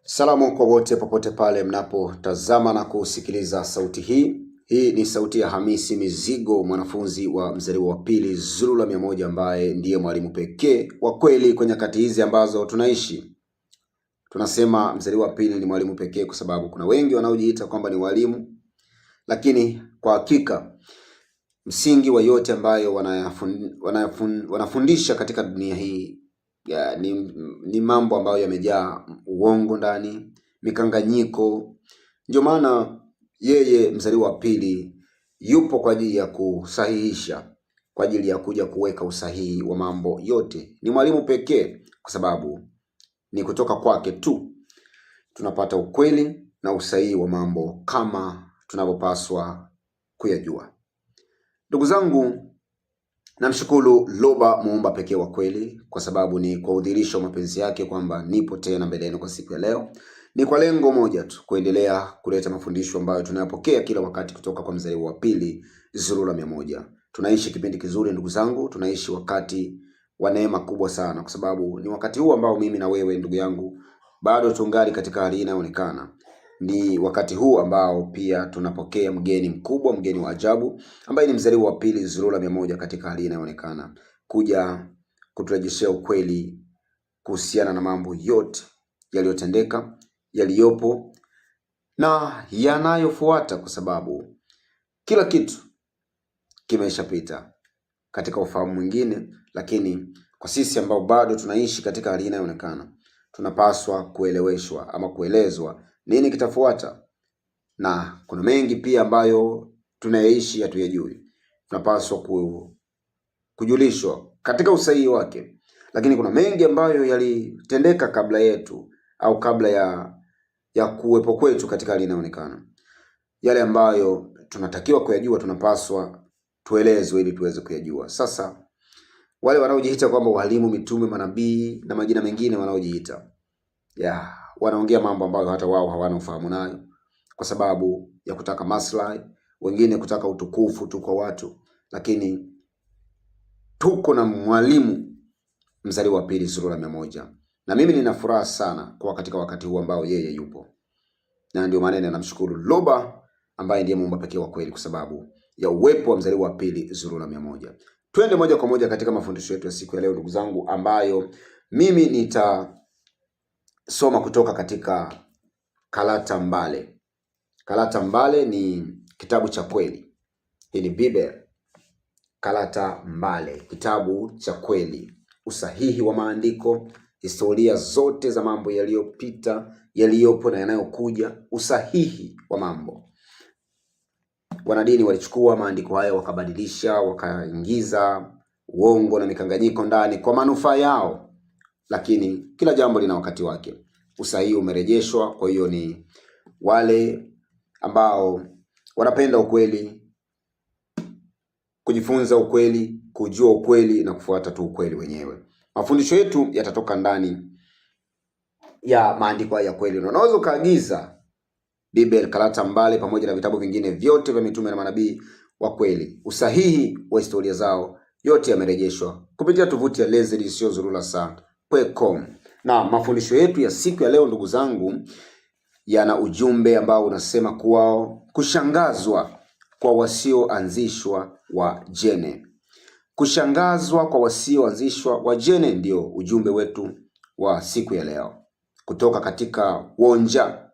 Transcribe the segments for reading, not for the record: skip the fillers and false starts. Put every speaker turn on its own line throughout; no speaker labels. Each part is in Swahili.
Salamu kwa wote popote pale mnapotazama na kusikiliza sauti hii. Hii ni sauti ya Hamisi Mizigo, mwanafunzi wa mzaliwa wa pili Zulu la 100 ambaye ndiye mwalimu pekee wa kweli kwenye nyakati hizi ambazo tunaishi. Tunasema mzaliwa wa pili ni mwalimu pekee kwa sababu kuna wengi wanaojiita kwamba ni walimu, lakini kwa hakika msingi wa yote ambayo wanafundisha katika dunia hii ni mambo ambayo yamejaa uongo ndani, mikanganyiko. Ndio maana yeye mzaliwa wa pili yupo kwa ajili ya kusahihisha, kwa ajili ya kuja kuweka usahihi wa mambo yote. Ni mwalimu pekee kwa sababu ni kutoka kwake tu tunapata ukweli na usahihi wa mambo kama tunavyopaswa kuyajua. Ndugu zangu, namshukuru Loba muumba pekee wa kweli kwa sababu ni kwa udhihirisho mapenzi yake kwamba nipo tena mbele yenu kwa siku ya leo. Ni kwa lengo moja tu, kuendelea kuleta mafundisho ambayo tunayapokea kila wakati kutoka kwa mzaliwa wa pili Zulu la 100. Tunaishi kipindi kizuri ndugu zangu, tunaishi wakati wa neema kubwa sana kwa sababu ni wakati huu ambao mimi na wewe ndugu yangu bado tungali katika hali inayoonekana. Ni wakati huu ambao pia tunapokea mgeni mkubwa, mgeni wa ajabu ambaye ni mzaliwa wa pili Zulu la 100 katika hali inayoonekana, kuja kuturejeshea ukweli kuhusiana na mambo yote yaliyotendeka, yaliyopo na yanayofuata, kwa sababu kila kitu kimeshapita katika ufahamu mwingine. Lakini kwa sisi ambao bado tunaishi katika hali inayoonekana, tunapaswa kueleweshwa ama kuelezwa nini kitafuata, na kuna mengi pia ambayo tunayaishi hatuyajui. Tunapaswa kujulishwa katika usahihi wake, lakini kuna mengi ambayo yalitendeka kabla yetu au kabla ya kuwepo kwetu katika hali inayoonekana. Yale ambayo tunatakiwa kuyajua tunapaswa tuelezwe ili tuweze kuyajua. Sasa wale wanaojiita kwamba walimu, mitume, manabii na majina mengine wanaojiita, wanaongea mambo ambayo hata wao hawana ufahamu nayo kwa sababu ya kutaka maslahi, wengine kutaka utukufu tu kwa watu. Lakini tuko na mwalimu mzaliwa wa pili Zulu la 100, na mimi nina furaha sana kwa katika wakati huu ambao yeye yupo, na ndio maana namshukuru Loba ambaye ndiye muumba pekee wa kweli kwa sababu ya uwepo wa mzaliwa wa pili Zulu la 100. Twende moja kwa moja katika mafundisho yetu ya siku ya leo ndugu zangu, ambayo mimi nitasoma kutoka katika Kalata Mbale. Kalata Mbale ni kitabu cha kweli. Hii ni Biblia. Kalata Mbale, kitabu cha kweli, usahihi wa maandiko, historia zote za mambo yaliyopita, yaliyopo na yanayokuja, usahihi wa mambo. Wanadini walichukua maandiko haya wakabadilisha, wakaingiza uongo na mikanganyiko ndani kwa manufaa yao, lakini kila jambo lina wakati wake. Usahihi umerejeshwa. Kwa hiyo ni wale ambao wanapenda ukweli, kujifunza ukweli, kujua ukweli na kufuata tu ukweli wenyewe. Mafundisho yetu yatatoka ndani ya maandiko ya kweli. Unaweza kaagiza Biblia, Kalata Mbale pamoja na vitabu vingine vyote vya mitume na manabii wa kweli. Usahihi wa historia zao yote yamerejeshwa kupitia tovuti ya lezard.com. Na mafundisho yetu ya siku ya leo ndugu zangu yana ujumbe ambao unasema kushangazwa kwa wasioanzishwa wajene. Kushangazwa kwa wasioanzishwa wajene ndio ujumbe wetu wa siku ya leo, kutoka katika Wonja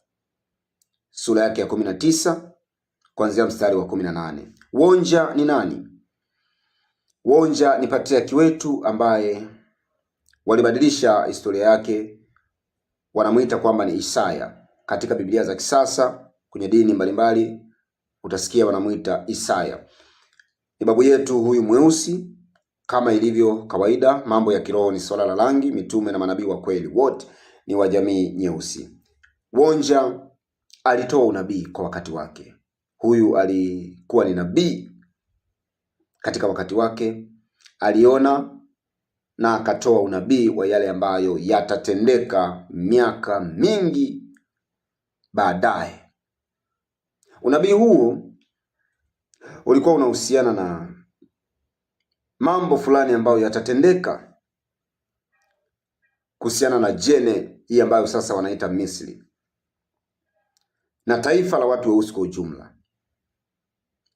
sura yake ya 19 kuanzia mstari wa 18. Wonja ni nani? Wonja ni patriarki wetu ambaye walibadilisha historia yake. Wanamuita kwamba ni Isaya. Katika Biblia za kisasa kwenye dini mbalimbali utasikia wanamuita Isaya. Ni babu yetu huyu mweusi. Kama ilivyo kawaida, mambo ya kiroho ni swala la rangi. Mitume na manabii wa kweli wote ni wa jamii nyeusi. Wonja alitoa unabii kwa wakati wake. Huyu alikuwa ni nabii katika wakati wake. Aliona na akatoa unabii wa yale ambayo yatatendeka miaka mingi baadaye. Unabii huu ulikuwa unahusiana na mambo fulani ambayo yatatendeka kuhusiana na jene hii ambayo sasa wanaita Misri, na taifa la watu weusi kwa ujumla.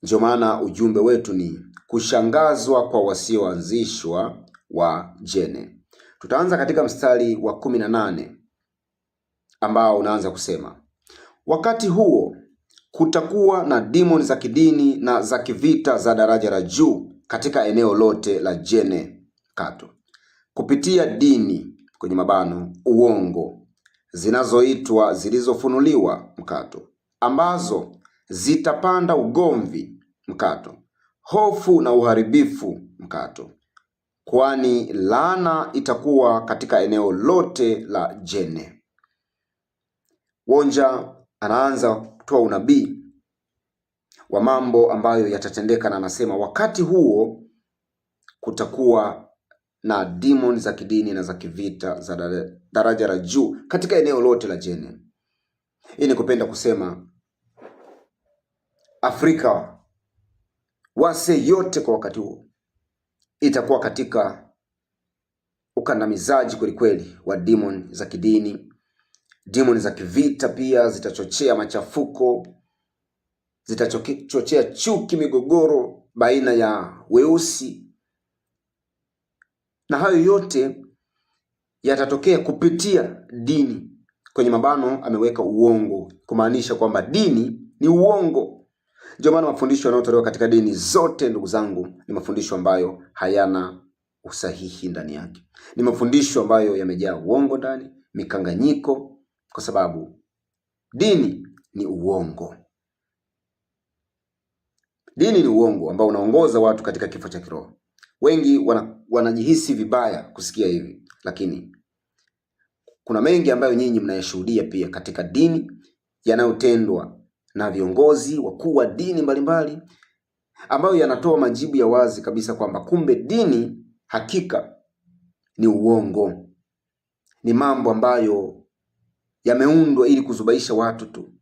Ndio maana ujumbe wetu ni kushangazwa kwa wasioanzishwa wa Jene. Tutaanza katika mstari wa 18 ambao unaanza kusema, wakati huo kutakuwa na demoni za kidini na za kivita za daraja la juu katika eneo lote la Jene Kato, kupitia dini kwenye mabano uongo zinazoitwa zilizofunuliwa mkato, ambazo zitapanda ugomvi mkato, hofu na uharibifu mkato, kwani laana itakuwa katika eneo lote la Jene. Wonja anaanza kutoa unabii wa mambo ambayo yatatendeka, na anasema wakati huo kutakuwa na demoni za kidini na za kivita za daraja la juu katika eneo lote la Jene. Hii ni kupenda kusema Afrika wase yote kwa wakati huo itakuwa katika ukandamizaji kwelikweli wa demoni za kidini. Demoni za kivita pia zitachochea machafuko, zitachochea chuki, migogoro baina ya weusi, na hayo yote yatatokea kupitia dini. Kwenye mabano ameweka uongo, kumaanisha kwamba dini ni uongo. Ndio maana mafundisho yanayotolewa katika dini zote, ndugu zangu, ni mafundisho ambayo hayana usahihi ndani yake. Ni mafundisho ambayo yamejaa uongo ndani, mikanganyiko, kwa sababu dini ni uongo. Dini ni uongo ambao unaongoza watu katika kifo cha kiroho. Wengi wanajihisi vibaya kusikia hivi, lakini kuna mengi ambayo nyinyi mnayashuhudia pia katika dini yanayotendwa na viongozi wakuu wa dini mbalimbali, ambayo yanatoa majibu ya wazi kabisa kwamba kumbe dini hakika ni uongo. Ni mambo ambayo yameundwa ili kuzubaisha watu tu,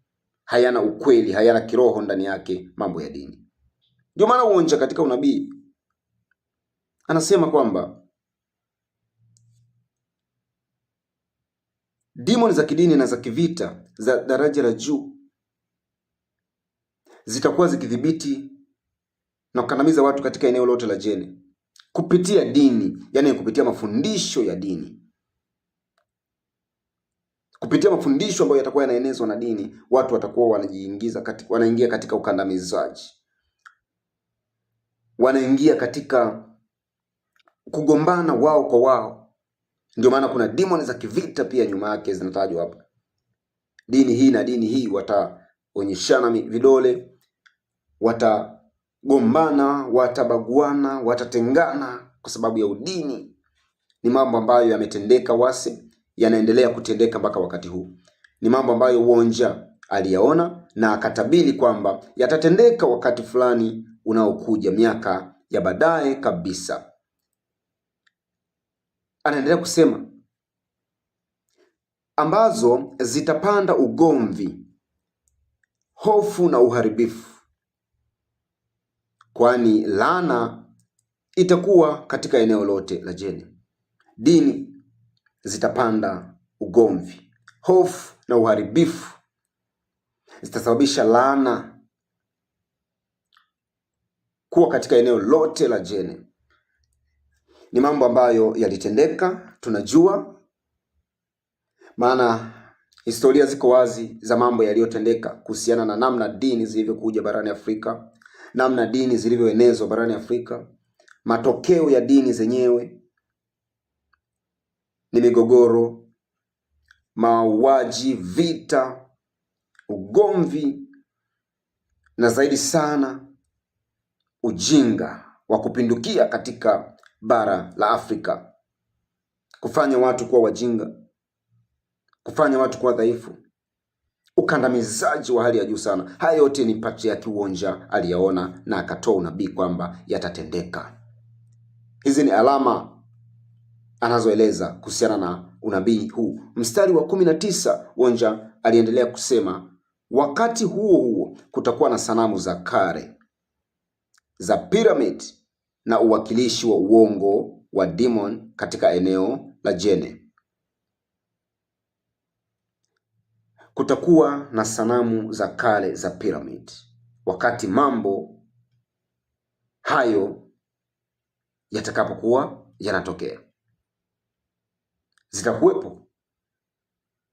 hayana ukweli, hayana kiroho ndani yake mambo ya dini. Ndio maana Wonja katika unabii anasema kwamba demoni za kidini na za kivita za daraja la juu zitakuwa zikidhibiti na kukandamiza watu katika eneo lote la Jene kupitia dini, yani kupitia mafundisho ya dini. Kupitia mafundisho ambayo yatakuwa yanaenezwa na dini, watu watakuwa wanaingia katika ukandamizaji, wanaingia katika kugombana wao kwa wao. Ndio maana kuna demoni za kivita pia nyuma yake zinatajwa hapa. Dini hii na dini hii wataonyeshana vidole, watagombana, watabaguana, watatengana kwa sababu ya udini. Ni mambo ambayo yametendeka wase, yanaendelea kutendeka mpaka wakati huu. Ni mambo ambayo Wonja aliyaona na akatabiri kwamba yatatendeka wakati fulani unaokuja, miaka ya baadaye kabisa. Anaendelea kusema ambazo zitapanda ugomvi, hofu na uharibifu, kwani laana itakuwa katika eneo lote la Jene. Dini zitapanda ugomvi, hofu na uharibifu, zitasababisha laana kuwa katika eneo lote la Jene. Ni mambo ambayo yalitendeka, tunajua, maana historia ziko wazi za mambo yaliyotendeka kuhusiana na namna dini zilivyokuja barani Afrika, namna dini zilivyoenezwa barani Afrika. Matokeo ya dini zenyewe ni migogoro, mauaji, vita, ugomvi, na zaidi sana ujinga wa kupindukia katika bara la Afrika, kufanya watu kuwa wajinga, kufanya watu kuwa dhaifu, ukandamizaji wa hali ya juu sana. Haya yote ni Patriarch Wonja aliyaona na akatoa unabii kwamba yatatendeka. Hizi ni alama anazoeleza kuhusiana na unabii huu. Mstari wa 19 Wonja aliendelea kusema, wakati huo huo kutakuwa na sanamu za kale za pyramid na uwakilishi wa uongo wa demon katika eneo la Jene. kutakuwa na sanamu za kale za piramidi. Wakati mambo hayo yatakapokuwa yanatokea, zitakuwepo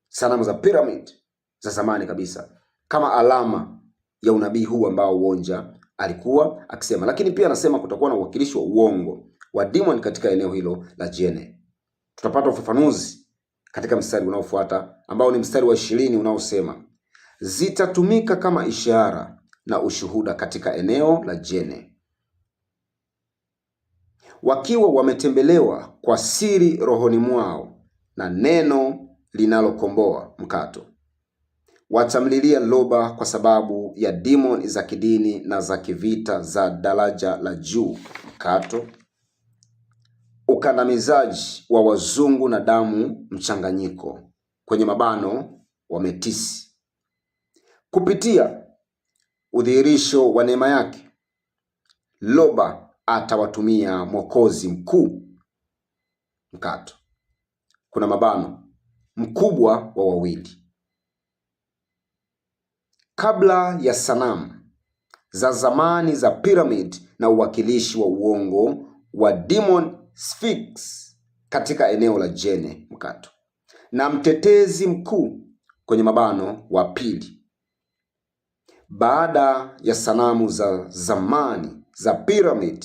sanamu za piramidi za zamani kabisa, kama alama ya unabii huu ambao Wonja alikuwa akisema. Lakini pia anasema kutakuwa na uwakilishi wa uongo wa demon katika eneo hilo la Jene. Tutapata ufafanuzi katika mstari unaofuata ambao ni mstari wa 20 unaosema, zitatumika kama ishara na ushuhuda katika eneo la Jene, wakiwa wametembelewa kwa siri rohoni mwao na neno linalokomboa mkato. Watamlilia Loba kwa sababu ya demon za kidini na za kivita za daraja la juu, mkato, ukandamizaji wa wazungu na damu mchanganyiko, kwenye mabano wametisi. Kupitia udhihirisho wa neema yake, Loba atawatumia Mwokozi mkuu, mkato, kuna mabano, mkubwa wa wawili. Kabla ya sanamu za zamani za pyramid na uwakilishi wa uongo wa demon Sphinx katika eneo la Jene, mkato, na mtetezi mkuu, kwenye mabano wa pili. Baada ya sanamu za zamani za pyramid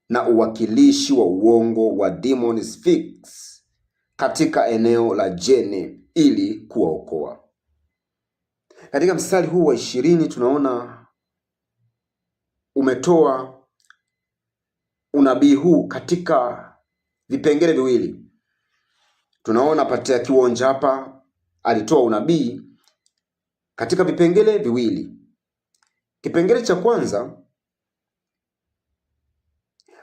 na uwakilishi wa uongo wa demon Sphinx katika eneo la Jene ili kuwaokoa. Katika mstari huu wa 20 tunaona umetoa unabii huu katika vipengele viwili. Tunaona Patia Kiwonja hapa alitoa unabii katika vipengele viwili. Kipengele cha kwanza,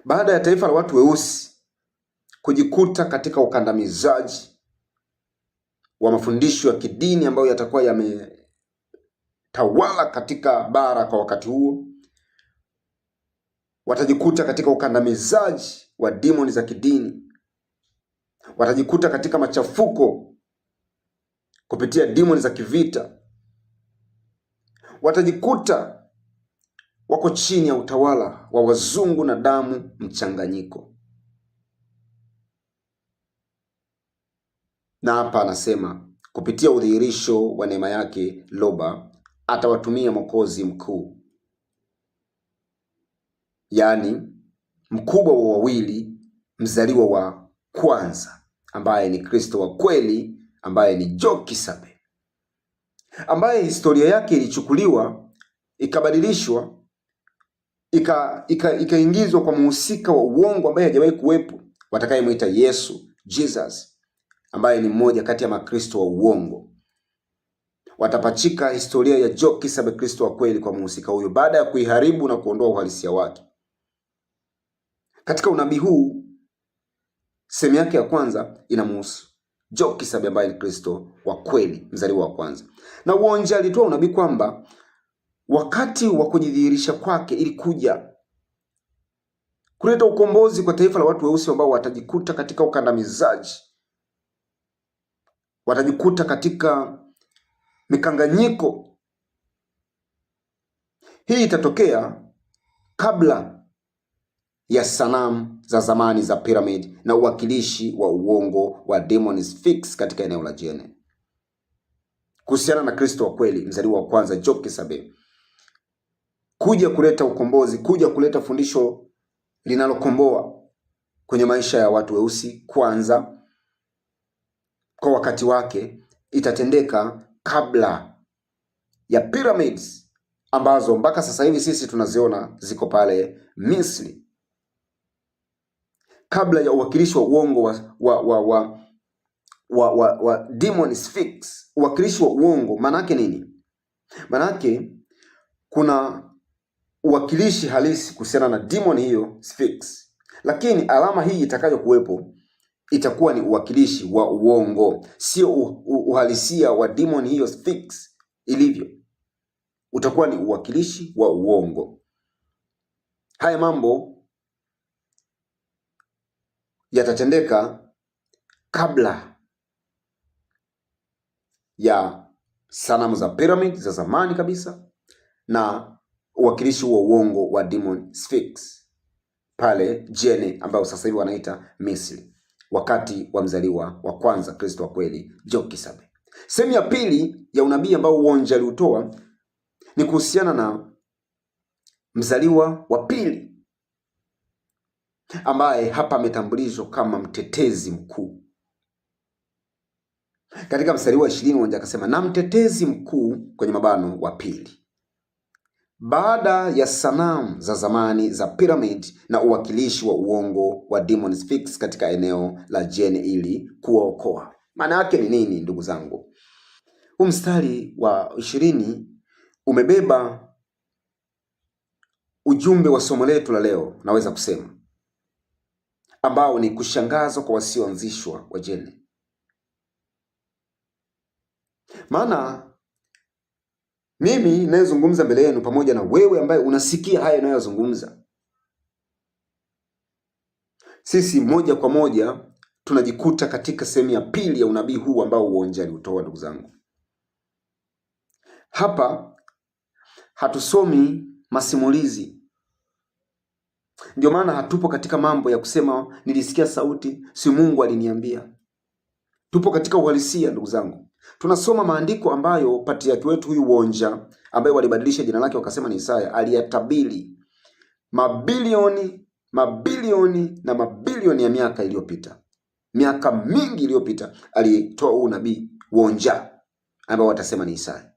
baada ya taifa la watu weusi kujikuta katika ukandamizaji wa mafundisho ya kidini ambayo yatakuwa yametawala katika bara kwa wakati huo, watajikuta katika ukandamizaji wa demoni za kidini, watajikuta katika machafuko kupitia demoni za kivita, watajikuta wako chini ya utawala wa wazungu na damu mchanganyiko. Na hapa anasema kupitia udhihirisho wa neema yake Loba atawatumia Mwokozi mkuu, yaani mkubwa wa wawili, mzaliwa wa kwanza, ambaye ni Kristo wa kweli, ambaye ni Jokisabe, ambaye historia yake ilichukuliwa ikabadilishwa ikaingizwa kwa mhusika wa uongo ambaye hajawahi kuwepo, watakayemwita Yesu, Jesus, ambaye ni mmoja kati ya makristo wa uongo. Watapachika historia ya Jokisabe, Kristo wa kweli, kwa mhusika huyo baada ya kuiharibu na kuondoa uhalisia wake. Katika unabii huu sehemu yake ya kwanza inamhusu Jokisabe ambaye ni Kristo wa kweli, mzaliwa wa kwanza. Na Wonja alitoa unabii kwamba wakati wa kujidhihirisha kwake ilikuja kuleta ukombozi kwa taifa la watu weusi ambao watajikuta katika ukandamizaji, watajikuta katika mikanganyiko. Hii itatokea kabla ya sanamu za zamani za pyramid na uwakilishi wa uongo wa demon Sphinx katika eneo la Jene. Kuhusiana na Kristo wa kweli, mzaliwa wa kwanza Jokisabe, kuja kuleta ukombozi, kuja kuleta fundisho linalokomboa kwenye maisha ya watu weusi kwanza, kwa wakati wake, itatendeka kabla ya pyramids ambazo mpaka sasa hivi sisi tunaziona ziko pale Misri. Kabla ya uwakilishi wa uongo wa demon Sphinx. Uwakilishi wa uongo manake nini? Manake kuna uwakilishi halisi kuhusiana na demon hiyo Sphinx, lakini alama hii itakayo kuwepo itakuwa ni uwakilishi wa uongo, sio uhalisia wa demon hiyo Sphinx ilivyo. Utakuwa ni uwakilishi wa uongo. Haya mambo yatatendeka kabla ya sanamu za pyramid za zamani kabisa, na uwakilishi wa uongo wa demon Sphinx pale Jene, ambayo sasa hivi wanaita Misri, wakati wa mzaliwa wa kwanza Kristo wa kweli Jokisabe. Sehemu ya pili ya unabii ambao Uonja aliutoa ni kuhusiana na mzaliwa wa pili ambaye hapa ametambulishwa kama mtetezi mkuu. Katika mstari wa 20 Uonja akasema, na mtetezi mkuu kwenye mabano wa pili, baada ya sanamu za zamani za pyramid na uwakilishi wa uongo wa demon Sphinx katika eneo la Jene ili kuwaokoa. Maana yake ni nini ndugu zangu? Huu mstari wa 20 umebeba ujumbe wa somo letu la leo, naweza kusema, ambao ni kushangazwa kwa wasioanzishwa wa Jene. Maana mimi ninayezungumza mbele yenu pamoja na wewe ambaye unasikia haya ninayozungumza, sisi moja kwa moja tunajikuta katika sehemu ya pili ya unabii huu ambao Uonja aliutoa. Ndugu zangu, hapa hatusomi masimulizi. Ndio maana hatupo katika mambo ya kusema nilisikia sauti, si Mungu aliniambia. Tupo katika uhalisia ndugu zangu. Tunasoma maandiko ambayo patriarki wetu huyu Uonja, ambaye walibadilisha jina lake wakasema ni Isaya, aliyatabiri mabilioni na mabilioni ya miaka iliyopita. Miaka mingi iliyopita alitoa huu nabii Uonja ambao watasema ni Isaya.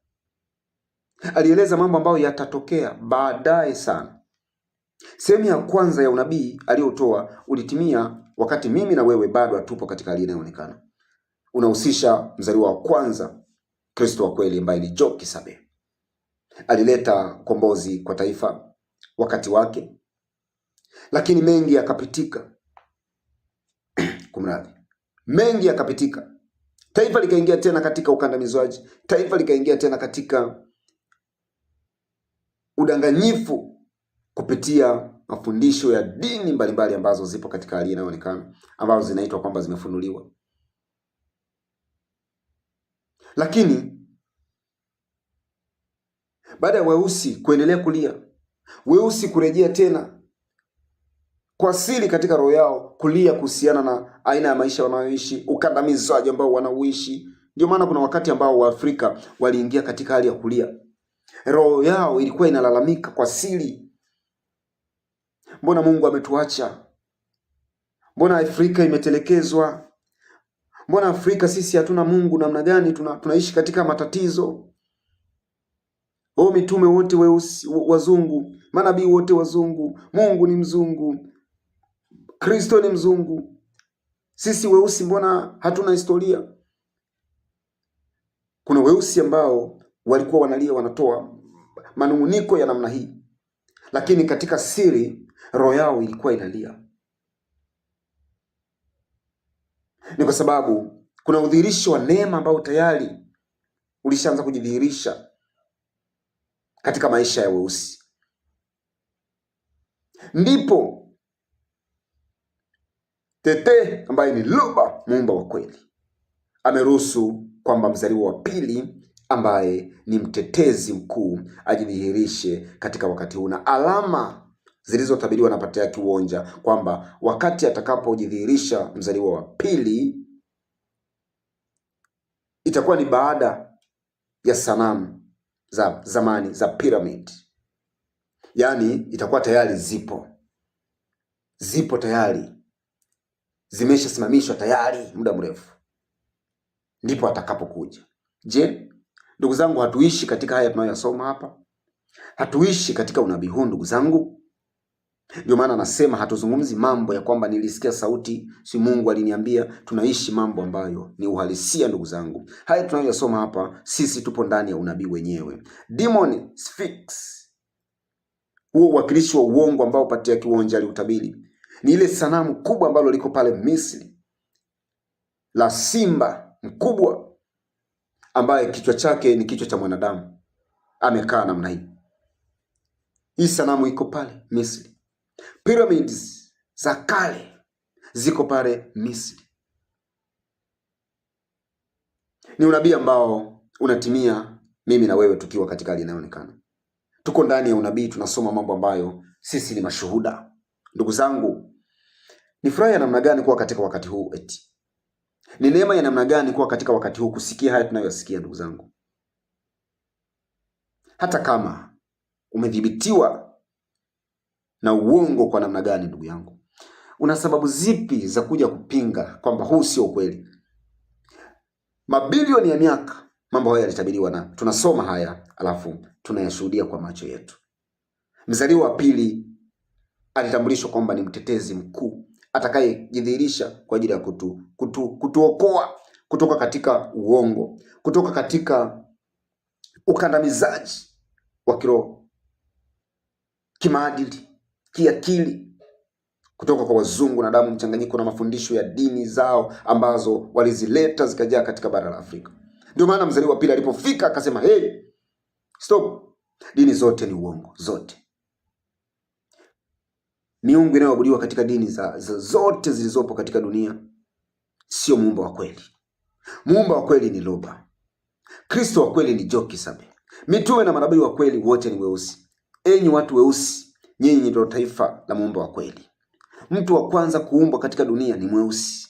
Alieleza mambo ambayo yatatokea baadaye sana. Sehemu ya kwanza ya unabii aliyotoa ulitimia wakati mimi na wewe bado hatupo katika hali inayoonekana. Unahusisha mzaliwa wa kwanza Kristo wa kweli ambaye ni Jokisabe. Alileta kombozi kwa taifa wakati wake, lakini mengi yakapitika. Kumradhi, mengi yakapitika. Taifa likaingia tena katika ukandamizwaji. Taifa likaingia tena katika udanganyifu kupitia mafundisho ya dini mbalimbali ambazo zipo katika hali inayoonekana, ambazo zinaitwa kwamba zimefunuliwa. Lakini baada ya weusi kuendelea kulia, weusi kurejea tena kwa siri katika roho yao kulia kuhusiana na aina ya maisha wanayoishi, ukandamizaji ambao wanauishi. Ndio maana kuna wakati ambao Waafrika waliingia katika hali ya kulia. Roho yao ilikuwa inalalamika kwa siri, mbona Mungu ametuacha? Mbona Afrika imetelekezwa? Mbona Afrika sisi hatuna Mungu? Namna gani tunaishi katika matatizo? Mitume wote weusi wazungu, manabii wote wazungu, Mungu ni mzungu, Kristo ni mzungu, sisi weusi mbona hatuna historia? Kuna weusi ambao walikuwa wanalia, wanatoa manunguniko ya namna hii, lakini katika siri roho yao ilikuwa inalia. Ni kwa sababu kuna udhihirisho wa neema ambao tayari ulishaanza kujidhihirisha katika maisha ya weusi. Ndipo Tete ambaye ni Luba, muumba wa kweli, ameruhusu kwamba mzaliwa wa pili ambaye ni mtetezi mkuu ajidhihirishe katika wakati huu, na alama zilizotabiriwa na patriarki Uonja kwamba wakati atakapojidhihirisha mzaliwa wa pili itakuwa ni baada ya sanamu za zamani za pyramid. Yaani itakuwa tayari zipo tayari, zimeshasimamishwa tayari muda mrefu, ndipo atakapokuja. Je, ndugu zangu, hatuishi katika haya tunayosoma hapa? Hatuishi katika unabii huu ndugu zangu? Ndio maana nasema hatuzungumzi mambo ya kwamba nilisikia sauti, si Mungu aliniambia. Tunaishi mambo ambayo ni uhalisia ndugu zangu. Haya tunayosoma hapa, sisi tupo ndani ya unabii wenyewe. Demon Sphinx, huo uwakilishi wa uongo ambao patriarki Uonja aliutabiri, ni ile sanamu kubwa ambalo liko pale Misri la simba mkubwa ambaye kichwa chake ni kichwa cha mwanadamu, amekaa namna hii. Hii sanamu iko pale Misri. Pyramids za kale ziko pale Misri. Ni unabii ambao unatimia mimi na wewe tukiwa katika hali inayoonekana. Tuko ndani ya unabii, tunasoma mambo ambayo sisi ni mashuhuda. Ndugu zangu, ni furaha ya namna gani kuwa katika wakati huu eti? Ni neema ya namna gani kuwa katika wakati huu kusikia haya tunayosikia ndugu zangu? Hata kama umedhibitiwa na uongo kwa namna gani ndugu yangu, una sababu zipi za kuja kupinga kwamba huu sio ukweli? Mabilioni ya miaka mambo haya yalitabiriwa na tunasoma haya alafu tunayashuhudia kwa macho yetu. Mzaliwa wa pili alitambulishwa kwamba ni mtetezi mkuu atakayejidhihirisha kwa ajili ya kutuokoa kutoka katika uongo, kutoka katika ukandamizaji wa kiroho, kimaadili, kiakili, kutoka kwa wazungu na damu mchanganyiko na mafundisho ya dini zao ambazo walizileta zikajaa katika bara la Afrika. Ndio maana mzaliwa wa pili alipofika akasema, hey, stop, dini zote ni uongo, zote. Miungu inayoabudiwa katika dini za zote zilizopo katika dunia sio muumba wa kweli. Muumba wa kweli ni Loba. Kristo wa kweli ni Jokisabe. Mitume na manabii wa kweli wote ni weusi. Enyi watu weusi, nyinyi ndio taifa la muumba wa kweli. Mtu wa kwanza kuumbwa katika dunia ni mweusi.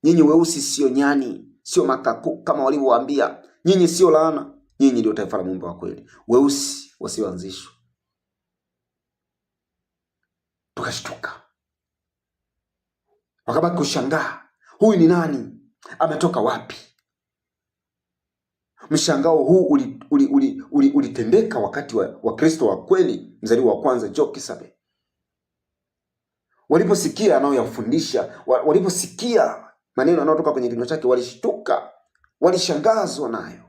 Nyinyi weusi sio nyani, sio makaku kama walivyowaambia. Nyinyi sio laana, nyinyi ndio taifa la muumba wa kweli. Weusi wasioanzishwa. Tukashtuka, wakabaki kushangaa, huyu ni nani? Ametoka wapi? Mshangao huu ulitendeka wakati wa Kristo wa kweli, mzaliwa wa kwanza Jokisabe. Waliposikia anayoyafundisha, waliposikia maneno yanayotoka kwenye kinywa chake, walishtuka, walishangazwa nayo.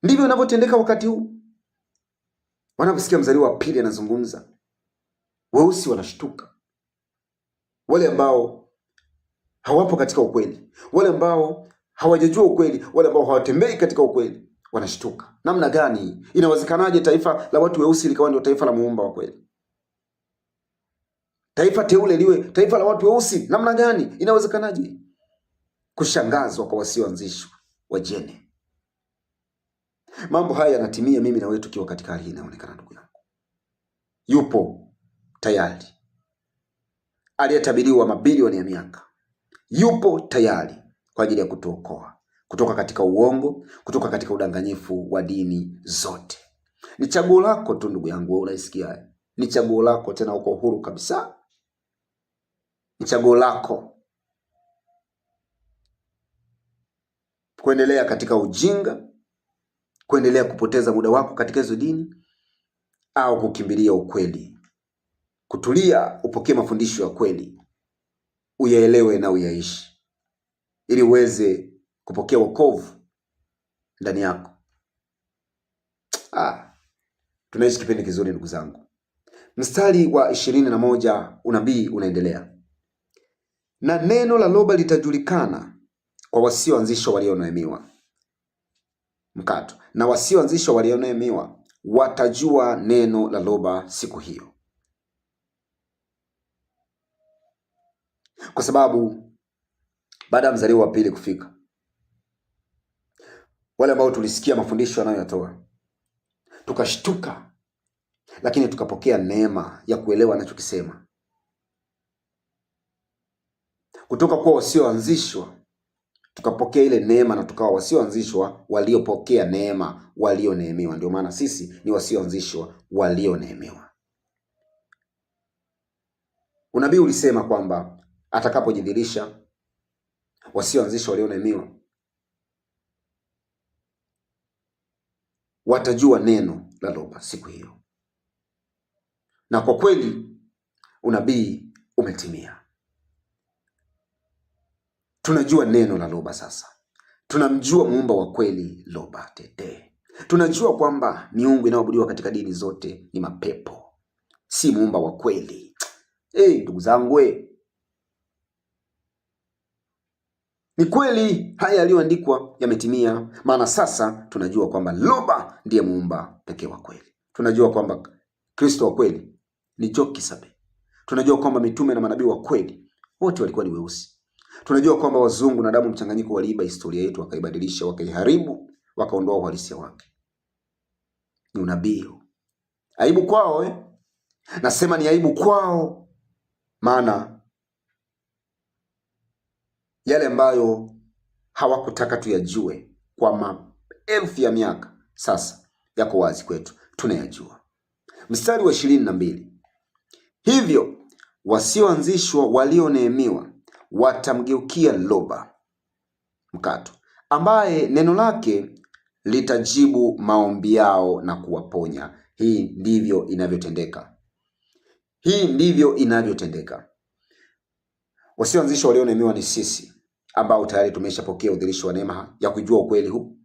Ndivyo inavyotendeka wakati huu. Wanaposikia mzaliwa wa pili anazungumza, weusi wanashtuka. Wale ambao hawapo katika ukweli, wale ambao hawajajua ukweli, wale ambao hawatembei katika ukweli wanashtuka. Namna gani? Inawezekanaje taifa la watu weusi likawa ndio taifa la muumba wa kweli? Taifa teule liwe taifa la watu weusi? Namna gani? Inawezekanaje? Kushangazwa kwa wasioanzishwa wajene. Mambo haya yanatimia mimi na wewe tukiwa katika hali inaonekana. Ndugu yangu, yupo tayari aliyetabiriwa mabilioni ya miaka, yupo tayari kwa ajili ya kutuokoa kutoka katika uongo, kutoka katika udanganyifu wa dini zote. Ni chaguo lako tu ndugu yangu, wewe unaisikia? Ni chaguo lako, tena uko huru kabisa. Ni chaguo lako kuendelea katika ujinga, kuendelea kupoteza muda wako katika hizo dini, au kukimbilia ukweli, kutulia, upokee mafundisho ya kweli, uyaelewe na uyaishi, ili uweze kupokea wokovu ndani yako. Tunaishi kipindi kizuri ndugu zangu. Mstari wa 21 unabii unaendelea. Na neno la Loba litajulikana kwa wasioanzishwa walioneemiwa. Mkato. Na wasioanzishwa walioneemiwa watajua neno la Loba siku hiyo. Kwa sababu baada ya mzaliwa wa pili kufika, wale ambao tulisikia mafundisho anayoyatoa tukashtuka, lakini tukapokea neema ya kuelewa anachokisema. Kutoka kwa wasioanzishwa tukapokea ile neema na tukawa wasioanzishwa waliopokea neema, walioneemiwa. Ndio maana sisi ni wasioanzishwa walioneemiwa. Unabii ulisema kwamba atakapojidhihirisha, wasioanzishwa walioneemiwa watajua neno la Loba siku hiyo. Na kwa kweli unabii umetimia. Tunajua neno la Loba sasa. Tunamjua muumba wa kweli Loba Tete. Tunajua kwamba miungu inayoabudiwa katika dini zote ni mapepo, si muumba wa kweli. Ndugu zangu, ni kweli haya yaliyoandikwa yametimia, maana sasa tunajua kwamba Loba ndiye muumba pekee wa kweli. Tunajua kwamba Kristo wa kweli ni Jokisabe. Tunajua kwamba mitume na manabii wa kweli wote walikuwa ni weusi. Tunajua kwamba wazungu na damu mchanganyiko waliiba historia yetu, wakaibadilisha, wakaiharibu, wakaondoa uhalisia wake. Ni unabii. Aibu kwao Nasema ni aibu kwao, maana yale ambayo hawakutaka tuyajue kwa maelfu ya miaka sasa yako wazi kwetu, tunayajua. Mstari wa 22, hivyo wasioanzishwa walioneemiwa watamgeukia Loba mkato, ambaye neno lake litajibu maombi yao na kuwaponya. Hii ndivyo inavyotendeka. Wasioanzishwa walioneemiwa ni sisi ambao tayari tumeshapokea udhirisho wa neema ya kujua ukweli huu,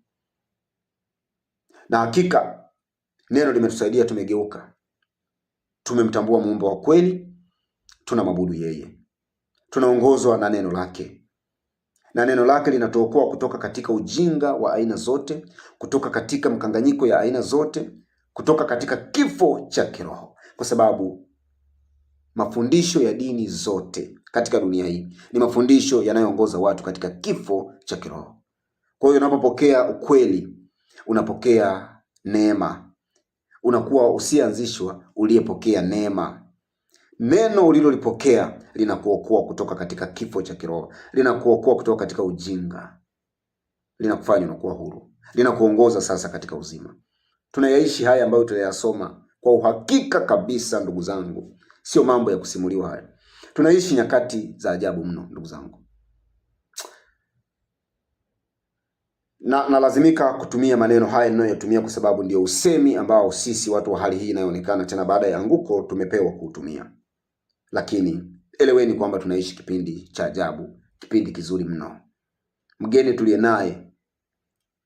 na hakika neno limetusaidia. Tumegeuka, tumemtambua muumba wa kweli, tunamwabudu yeye, tunaongozwa na neno lake, na neno lake linatuokoa kutoka katika ujinga wa aina zote, kutoka katika mkanganyiko ya aina zote, kutoka katika kifo cha kiroho, kwa sababu mafundisho ya dini zote katika dunia hii ni mafundisho yanayoongoza watu katika kifo cha kiroho. Kwa hiyo unapopokea ukweli, unapokea neema, unakuwa usianzishwa, uliyepokea neema. Neno ulilolipokea linakuokoa kutoka katika kifo cha kiroho, linakuokoa kutoka katika ujinga, linakufanya unakuwa huru, linakuongoza sasa katika uzima. Tunayaishi haya ambayo tunayasoma kwa uhakika kabisa, ndugu zangu, sio mambo ya kusimuliwa haya. Tunaishi nyakati za ajabu mno, ndugu zangu, na lazimika kutumia maneno haya ninayotumia kwa sababu ndio usemi ambao sisi watu wa hali hii inayoonekana tena baada ya anguko tumepewa kuutumia. Lakini eleweni kwamba tunaishi kipindi cha ajabu, kipindi kizuri mno. Mgeni tuliye naye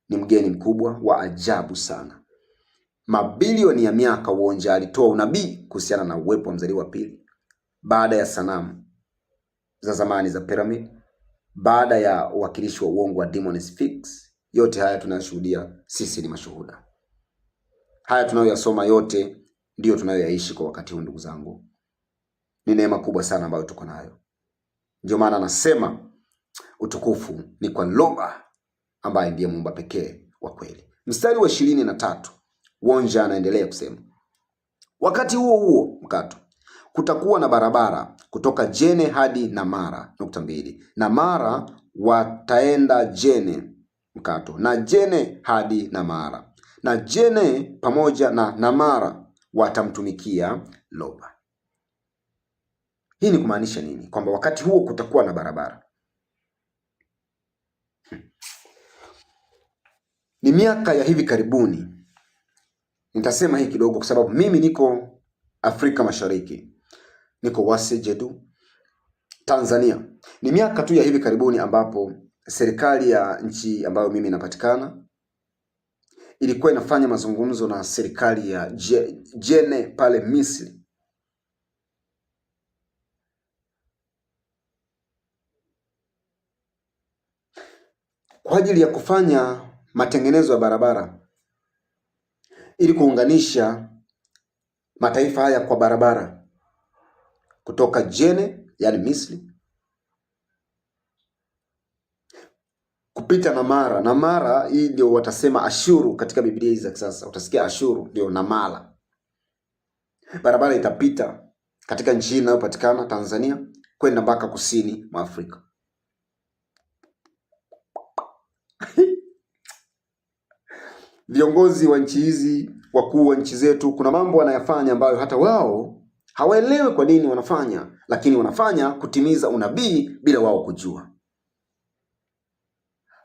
ni mgeni mkubwa wa ajabu sana. Mabilioni ya miaka uonja alitoa unabii kuhusiana na uwepo wa mzaliwa wa pili, baada ya sanamu za zamani za pyramid, baada ya uwakilishi wa uongo wa demon sphinx. Yote haya tunayoshuhudia sisi ni mashuhuda. Haya tunayoyasoma yote ndiyo tunayoyaishi kwa wakati huu, ndugu zangu. Ni neema kubwa sana ambayo tuko nayo. Ndio maana anasema utukufu ni kwa Loba ambaye ndiye muumba pekee wa kweli. Mstari wa 23, Wonja anaendelea kusema, wakati huo huo mkato, kutakuwa na barabara kutoka Jene hadi Namara. Namara wataenda Jene mkato, na Jene hadi Namara, na Jene pamoja na Namara watamtumikia Loba. Hii ni kumaanisha nini? Kwamba wakati huo kutakuwa na barabara. Ni miaka ya hivi karibuni. Nitasema hii kidogo kwa sababu mimi niko Afrika Mashariki, niko Wasejedu, Tanzania. Ni miaka tu ya hivi karibuni ambapo serikali ya nchi ambayo mimi napatikana ilikuwa inafanya mazungumzo na serikali ya Jene pale Misri, kwa ajili ya kufanya matengenezo ya barabara ili kuunganisha mataifa haya kwa barabara kutoka Jene, yani Misri, kupita Namara. Namara hii ndio watasema Ashuru katika Biblia hizi za kisasa. Utasikia Ashuru ndio Namara. Barabara itapita katika nchi hii inayopatikana Tanzania kwenda mpaka kusini mwa Afrika. Viongozi wa nchi hizi, wakuu wa nchi zetu, kuna mambo wanayafanya ambayo hata wao hawaelewi kwa nini wanafanya, lakini wanafanya kutimiza unabii bila wao kujua.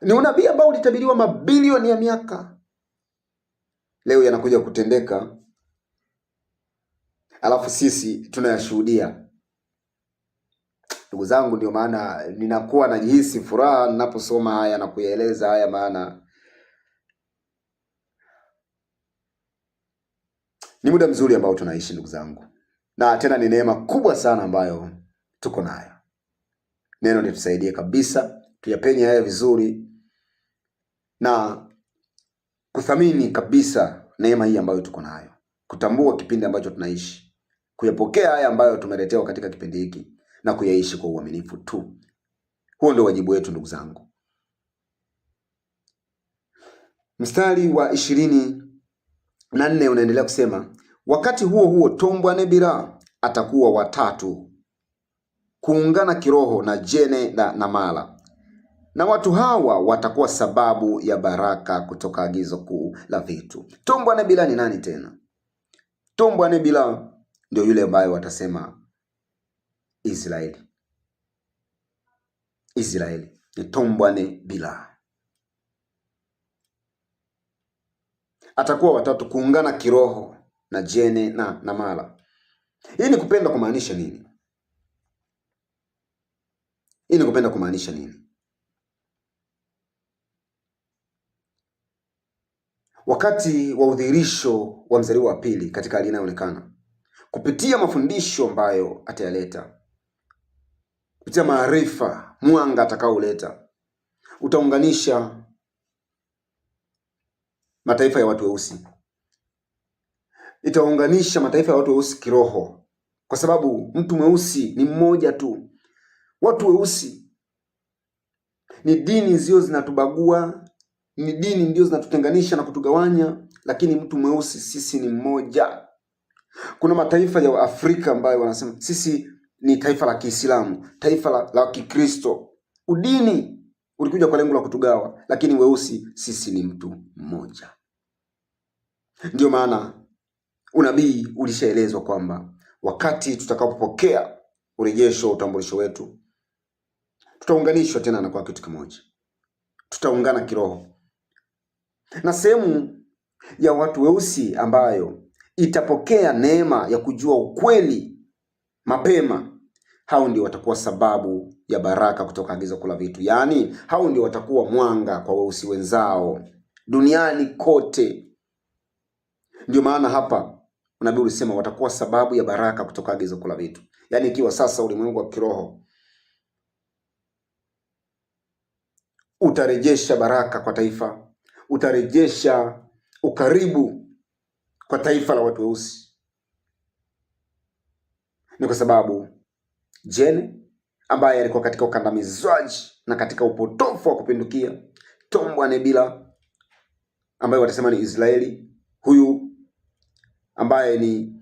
Ni unabii ambao ulitabiriwa mabilioni ya miaka, leo yanakuja kutendeka, alafu sisi tunayashuhudia. Ndugu zangu, ndio maana ninakuwa najihisi furaha ninaposoma haya na kuyaeleza haya, maana ni muda mzuri ambao tunaishi, ndugu zangu, na tena ni neema kubwa sana ambayo tuko nayo. Neno litusaidie kabisa tuyapenye haya vizuri na kuthamini kabisa neema hii ambayo tuko nayo, kutambua kipindi ambacho tunaishi, kuyapokea haya ambayo tumeletewa katika kipindi hiki na kuyaishi kwa uaminifu tu. Huo ndio wajibu wetu ndugu zangu. Mstari wa 24 unaendelea kusema, wakati huo huo Tombwanebila atakuwa watatu kuungana kiroho na Jene na Namala, na watu hawa watakuwa sababu ya baraka kutoka agizo kuu la vitu. Tombwanebila ni nani tena? Tombwanebila ndio yule ambaye watasema Israeli. Israeli ni Tombwanebila. Atakuwa watatu kuungana kiroho na Jene na Namala. Hii ni kupenda kumaanisha nini? Hii ni kupenda kumaanisha nini? Wakati wa udhihirisho wa mzaliwa wa pili katika hali inayoonekana, kupitia mafundisho ambayo atayaleta, kupitia maarifa, mwanga atakaoleta, utaunganisha mataifa ya watu weusi. Itaunganisha mataifa ya watu weusi kiroho, kwa sababu mtu mweusi ni mmoja tu. Watu weusi ni dini zio zinatubagua, ni dini ndio zinatutenganisha na kutugawanya, lakini mtu mweusi sisi ni mmoja. Kuna mataifa ya Afrika ambayo wanasema sisi ni taifa la Kiislamu, taifa la Kikristo. Udini ulikuja kwa lengo la kutugawa, lakini weusi sisi ni mtu mmoja. Ndio maana unabii ulishaelezwa kwamba wakati tutakapopokea urejesho, utambulisho wetu, tutaunganishwa tena na kwa kitu kimoja. Tutaungana kiroho. Na sehemu ya watu weusi ambayo itapokea neema ya kujua ukweli mapema, hao ndio watakuwa sababu ya baraka kutoka agizo kuu la vitu. Yaani hao ndio watakuwa mwanga kwa weusi wenzao duniani kote. Ndio maana hapa unabii ulisema watakuwa sababu ya baraka kutoka agizo kuu la vitu. Yaani ikiwa sasa ulimwengu wa kiroho utarejesha baraka kwa taifa, utarejesha ukaribu kwa taifa la watu weusi, ni kwa sababu Jene ambaye alikuwa katika ukandamizaji na katika upotofu wa kupindukia, Tombwanebila ambaye watasema ni Israeli, huyu ambaye ni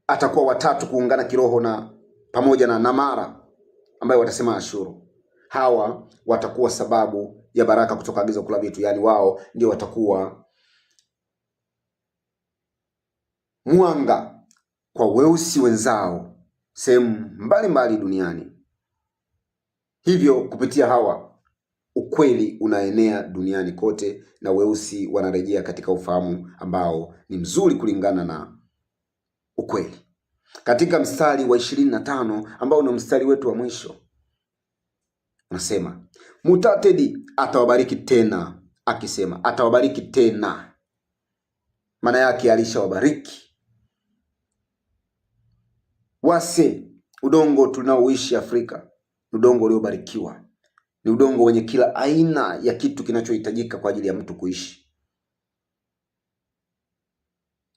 atakuwa watatu kuungana kiroho na pamoja na Namara ambaye watasema Ashuru. Hawa watakuwa sababu ya baraka kutoka agizo kuu la vitu. Yaani wao ndio watakuwa mwanga kwa weusi wenzao sehemu mbalimbali duniani. Hivyo kupitia hawa ukweli unaenea duniani kote na weusi wanarejea katika ufahamu ambao ni mzuri kulingana na ukweli. Katika mstari wa 25 ambao ni mstari wetu wa mwisho, unasema Mutatedi atawabariki tena, akisema atawabariki tena. Maana yake alishawabariki. Wase, udongo tunaoishi Afrika, udongo uliobarikiwa, ni udongo wenye kila aina ya kitu kinachohitajika kwa ajili ya mtu kuishi.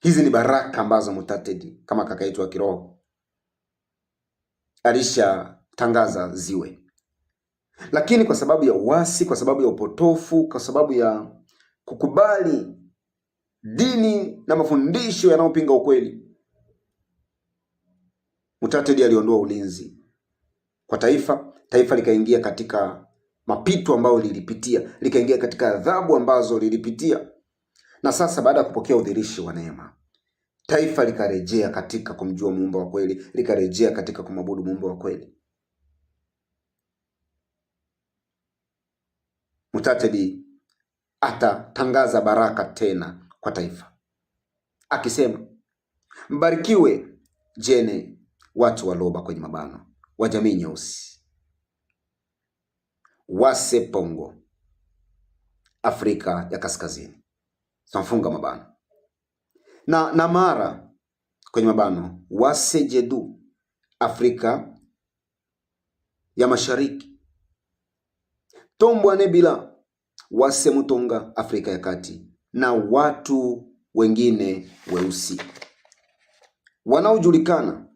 Hizi ni baraka ambazo Mutatedi kama kaka yetu wa kiroho alishatangaza ziwe. Lakini kwa sababu ya uasi, kwa sababu ya upotofu, kwa sababu ya kukubali dini na mafundisho yanayopinga ukweli, Mutatedi aliondoa ulinzi kwa taifa. Taifa likaingia katika mapito ambayo lilipitia, likaingia katika adhabu ambazo lilipitia. Na sasa baada ya kupokea udhihirisho wa neema, taifa likarejea katika kumjua Muumba wa kweli, likarejea katika kumwabudu Muumba wa kweli. Mutatedi atatangaza baraka tena kwa taifa, akisema mbarikiwe Jene, watu wa Loba kwenye mabano wa jamii nyeusi, Wase Pongo Afrika ya Kaskazini, tunafunga mabano, na Namara kwenye mabano, Wase Jedu Afrika ya Mashariki, Tombwanebila Wase Mutonga Afrika ya Kati, na watu wengine weusi wanaojulikana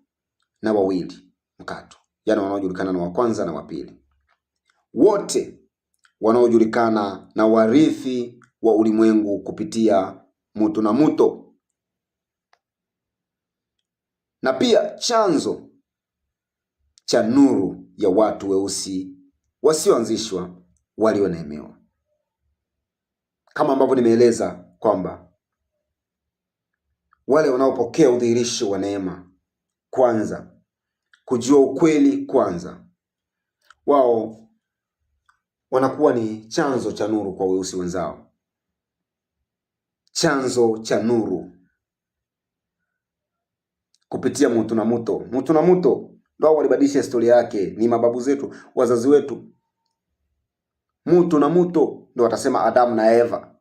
na wawili mkato. yaani wanaojulikana na wa kwanza na wa pili, wote wanaojulikana na warithi wa ulimwengu kupitia Mutu na Muto, na pia chanzo cha nuru ya watu weusi wasioanzishwa walionemewa. Kama ambavyo nimeeleza kwamba wale wanaopokea udhihirisho wa neema kwanza, kujua ukweli kwanza, wao wanakuwa ni chanzo cha nuru kwa weusi wenzao, chanzo cha nuru kupitia Mutu na Muto. Mutu na Muto ndio walibadilisha historia yake, ni mababu zetu, wazazi wetu. Mutu na Muto ndio watasema Adamu na Eva,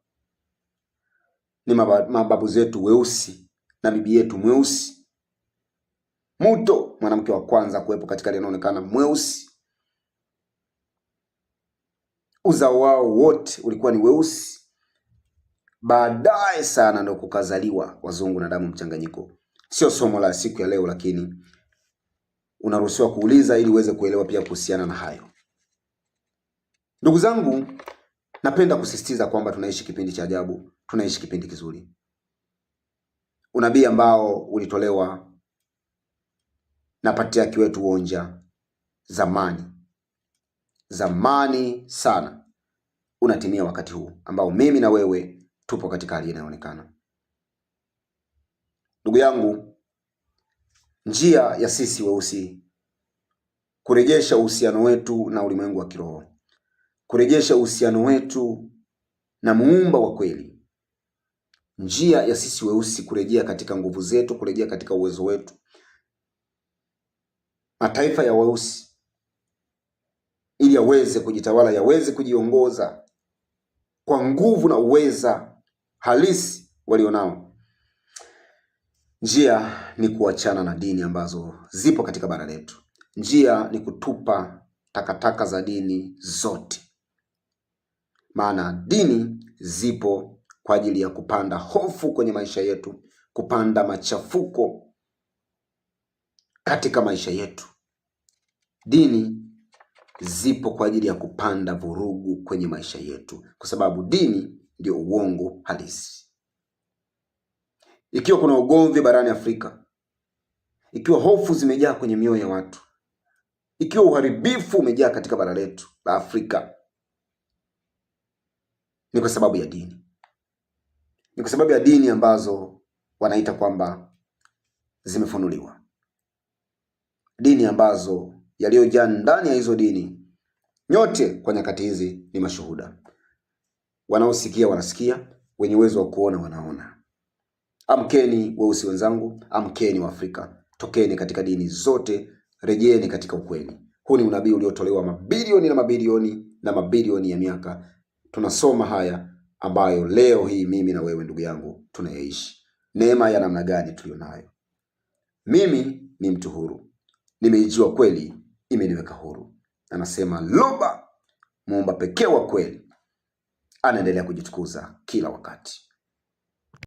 ni mababu zetu weusi na bibi yetu mweusi. Muto, mwanamke wa kwanza kuwepo katika linaonekana mweusi. Uzao wao wote ulikuwa ni weusi. Baadaye sana ndio kukazaliwa wazungu na damu mchanganyiko. Sio somo la siku ya leo, lakini unaruhusiwa kuuliza ili uweze kuelewa pia kuhusiana na hayo. Ndugu zangu, napenda kusisitiza kwamba tunaishi kipindi cha ajabu, tunaishi kipindi kizuri. Unabii ambao ulitolewa na Patriarki wetu Wonja zamani sana unatimia wakati huu ambao mimi na wewe tupo katika hali inayoonekana. Ndugu yangu, njia ya sisi weusi kurejesha uhusiano wetu na ulimwengu wa kiroho, kurejesha uhusiano wetu na muumba wa kweli, njia ya sisi weusi kurejea katika nguvu zetu, kurejea katika uwezo wetu. Mataifa ya weusi ili yaweze kujitawala, yaweze kujiongoza kwa nguvu na uweza halisi walionao. Njia ni kuachana na dini ambazo zipo katika bara letu. Njia ni kutupa takataka za dini zote. Maana dini zipo kwa ajili ya kupanda hofu kwenye maisha yetu, kupanda machafuko katika maisha yetu. Dini zipo kwa ajili ya kupanda vurugu kwenye maisha yetu, kwa sababu dini ndio uongo halisi. Ikiwa kuna ugomvi barani Afrika, ikiwa hofu zimejaa kwenye mioyo ya watu, ikiwa uharibifu umejaa katika bara letu la Afrika, ni kwa sababu ya dini. Ni kwa sababu ya dini ambazo wanaita kwamba zimefunuliwa. Dini ambazo yaliyojaa ndani ya hizo dini, nyote kwa nyakati hizi ni mashuhuda. Wanaosikia wanasikia, wenye uwezo wa kuona wanaona. Amkeni weusi wenzangu, amkeni wa Afrika, tokeni katika dini zote, rejeeni katika ukweli. Huu ni unabii uliotolewa mabilioni na mabilioni na mabilioni ya miaka. Tunasoma haya ambayo leo hii mimi na wewe ndugu yangu tunayaishi. Neema ya namna gani tulionayo? Mimi ni mtu huru, nimeijua kweli, imeniweka huru. Anasema Loba, muumba pekee wa kweli, anaendelea kujitukuza kila wakati.